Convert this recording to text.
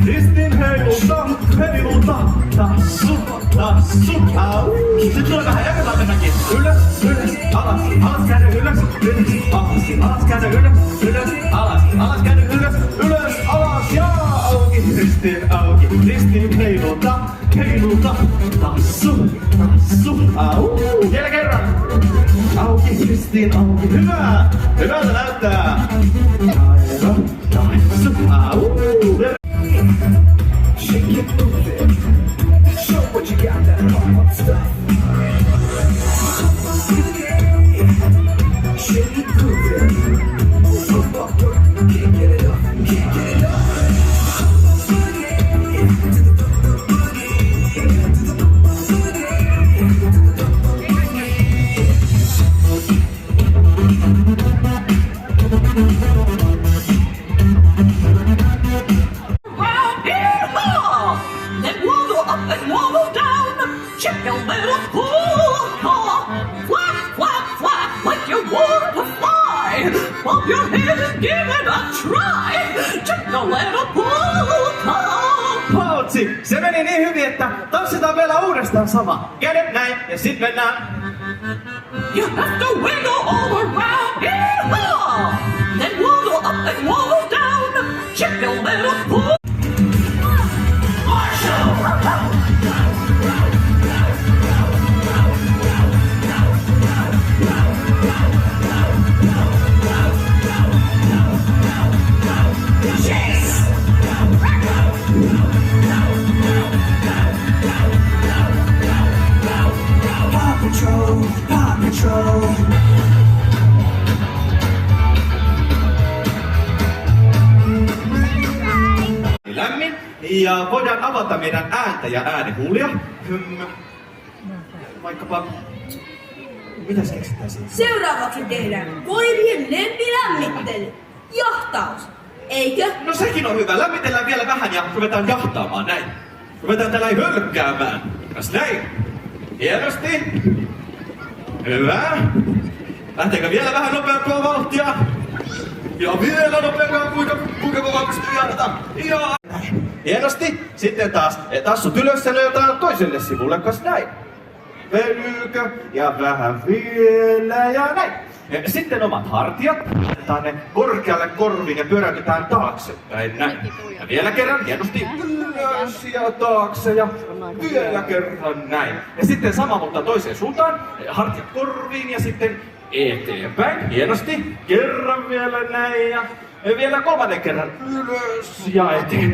ristin heiluta, heiluta, tassu, tassu, au. Sitten tulee vähän jäkälää mennäkin. Ylös, ylös, alas, alas käden ylös, ylös, alas, alas käden ylös, ylös, alas, alas käden ylös, ylös, alas ja auki, ristin heiluta, heiluta, tassu, tassu, au. Vielä kerran. Auki, ristiin auki, hyvä! Hyvältä näyttää! Taiva, taissu, au! Shake it, move it. Show what you got, that hot stuff. Shake it, move it. Move up, can't get it up, can't get it up. Check your little pool-car. Flap, flap, flap, like you want to fly. Bob your head and give it a try. Check your little pool-car. Pautsi, se meni niin hyvin, että tanssitaan vielä uudestaan sama. Kädet näin ja sit mennään. You have to wiggle all around. Yeehaw! Then wobble up and wobble down. Check your little pool. Paw Patrol. Lämmin ja voidaan avata meidän ääntä ja äänihuulia. Vaikkapa... Mitäs keksittäisiin? Seuraavaksi tehdään koirien lempilämmittely. Jahtaus. Eikö? No sekin on hyvä. Lämmitellään vielä vähän ja ruvetaan jahtaamaan näin. Ruvetaan tällä hölkkäämään. Kas näin. Hienosti. Hyvä. Lähteekö vielä vähän nopeampaa vauhtia? Ja vielä nopeampaa, kuinka kovaksi jahtaa. Ja hienosti. Sitten taas tassut ylös ja löydetään toiselle sivulle. Kas näin. Venyykö? Ja vähän vielä ja näin. Sitten omat hartiat. Otetaan ne korkealle korviin ja pyöräytetään taaksepäin. Näin. Ja vielä kerran hienosti ylös ja taakse ja vielä kerran näin. Ja sitten sama mutta toiseen suuntaan. Hartiat korviin ja sitten eteenpäin. Hienosti. Kerran vielä näin ja vielä kolmannen kerran ylös ja eteenpäin.